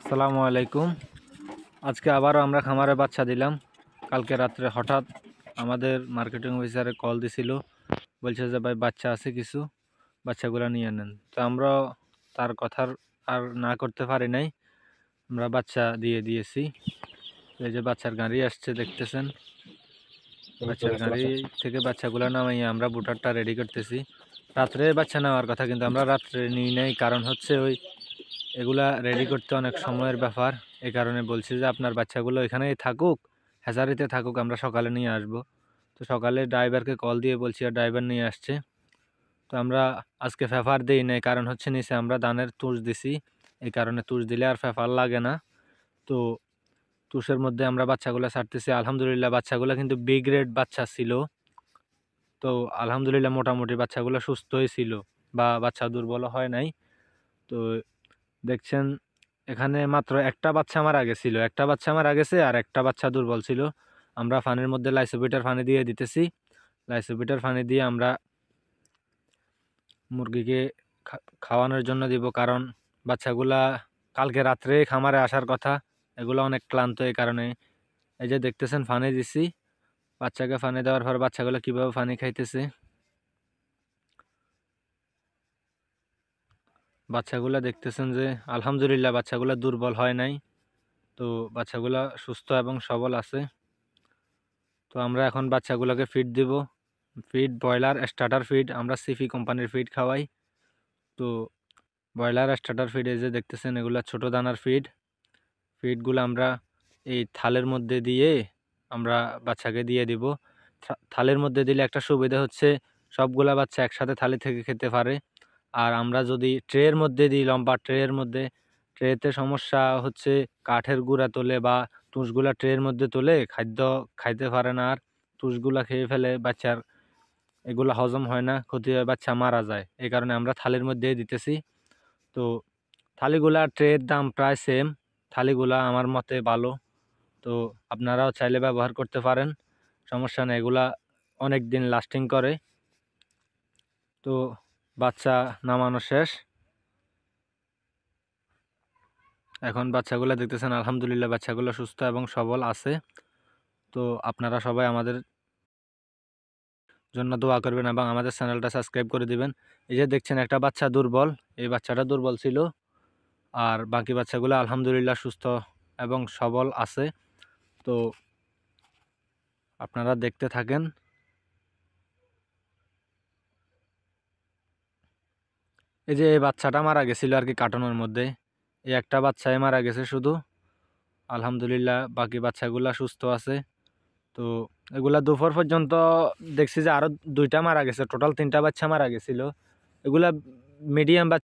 আসসালামু আলাইকুম। আজকে আবারও আমরা খামারে বাচ্চা দিলাম। কালকে রাত্রে হঠাৎ আমাদের মার্কেটিং অফিসারে কল দিছিল, বলছে যে ভাই বাচ্চা আছে কিছু, বাচ্চাগুলো নিয়ে নেন। তো আমরা তার কথার আর না করতে পারি নাই, আমরা বাচ্চা দিয়ে দিয়েছি। এই যে বাচ্চার গাড়ি আসছে দেখতেছেন, বাচ্চার গাড়ি থেকে বাচ্চাগুলো নামাইয়ে আমরা বুটারটা রেডি করতেছি। রাত্রে বাচ্চা নেওয়ার কথা, কিন্তু আমরা রাত্রে নিই নাই, কারণ হচ্ছে এগুলা রেডি করতে অনেক সময়ের ব্যাপার। এই কারণে বলছি যে আপনার বাচ্চাগুলো এখানেই থাকুক, হ্যাচারিতে থাকুক, আমরা সকালে নিয়ে আসব। তো সকালে ড্রাইভারকে কল দিয়ে বলছি, আর ড্রাইভার নিয়ে আসছে। তো আমরা আজকে ফেফার দিই নাই, কারণ হচ্ছে নিচে আমরা ধানের তুষ দিছি, এই কারণে তুষ দিলে আর ফেফার লাগে না। তো তুষের মধ্যে আমরা বাচ্চাগুলো ছাড়তেছি। আলহামদুলিল্লাহ বাচ্চাগুলো কিন্তু বি গ্রেড বাচ্চা ছিল। তো আলহামদুলিল্লাহ মোটামুটি বাচ্চাগুলো সুস্থই ছিল, বা বাচ্চা দুর্বল হয় নাই। তো দেখছেন এখানে মাত্র একটা বাচ্চা মারা গেছিল, একটা বাচ্চা মারা গেছে আর একটা বাচ্চা দুর্বল ছিল। আমরা ফানির মধ্যে লাইসোবিটার ফানি দিয়ে দিতেছি। লাইসোবিটার ফানি দিয়ে আমরা মুরগিকে খাওয়ানোর জন্য দিব, কারণ বাচ্চাগুলা কালকে রাত্রে খামারে আসার কথা, এগুলো অনেক ক্লান্ত। এই কারণে এই যে দেখতেছেন ফানি দিছি, বাচ্চাকে ফানি দেওয়ার পর বাচ্চাগুলো কিভাবে ফানি খাইতেছে। বাচ্চাগুলা দেখতেছেন যে আলহামদুলিল্লাহ বাচ্চাগুলা দুর্বল হয় নাই। তো বাচ্চাগুলা সুস্থ এবং সবল আছে। তো আমরা এখন বাচ্চাগুলোকে ফিড দিব, ফিড ব্রয়লার স্টার্টার ফিড, আমরা সিফি কোম্পানির ফিড খাওয়াই। তো ব্রয়লার স্টার্টার ফিড এই যে দেখতেছেন, এগুলা ছোট দানার ফিডগুলো আমরা এই থালের মধ্যে দিয়ে আমরা বাচ্চাকে দিয়ে দিব। থালের মধ্যে দিলে একটা সুবিধা হচ্ছে সবগুলা বাচ্চা একসাথে থালি থেকে খেতে পারে। আর আমরা যদি ট্রের মধ্যে দিই, লম্বা ট্রের মধ্যে, ট্রেতে সমস্যা হচ্ছে কাঠের গুঁড়া তোলে বা তুষগুলা ট্রের মধ্যে তোলে, খাদ্য খাইতে পারে না, আর তুষগুলা খেয়ে ফেলে, বাচ্চার এগুলো হজম হয় না, ক্ষতি হয়, বাচ্চা মারা যায়। এই কারণে আমরা থালির মধ্যে দিতেছি। তো থালিগুলা ট্রের দাম প্রায় সেম, থালিগুলা আমার মতে ভালো। তো আপনারাও চাইলে ব্যবহার করতে পারেন, সমস্যা নেই, এগুলা অনেক দিন লাস্টিং করে। তো বাচ্চা নামানো শেষ, এখন বাচ্চাগুলো দেখতেছেন আলহামদুলিল্লাহ বাচ্চাগুলো সুস্থ এবং সবল আছে। তো আপনারা সবাই আমাদের জন্য দোয়া করবেন এবং আমাদের চ্যানেলটা সাবস্ক্রাইব করে দিবেন। এই যে দেখছেন একটা বাচ্চা দুর্বল, এই বাচ্চাটা দুর্বল ছিল, আর বাকি বাচ্চাগুলো আলহামদুলিল্লাহ সুস্থ এবং সবল আছে। তো আপনারা দেখতে থাকেন। এই যে এই বাচ্চাটা মারা গেছিল আর কি কার্টনের মধ্যে, এই একটা বাচ্চাই মারা গেছে শুধু। আলহামদুলিল্লাহ বাকি বাচ্চাগুলা সুস্থ আছে। তো এগুলা দুপুর পর্যন্ত দেখছি যে আরো দুইটা মারা গেছে, টোটাল 3টা বাচ্চা মারা গেছিল। এগুলা মিডিয়াম বাচ্চা।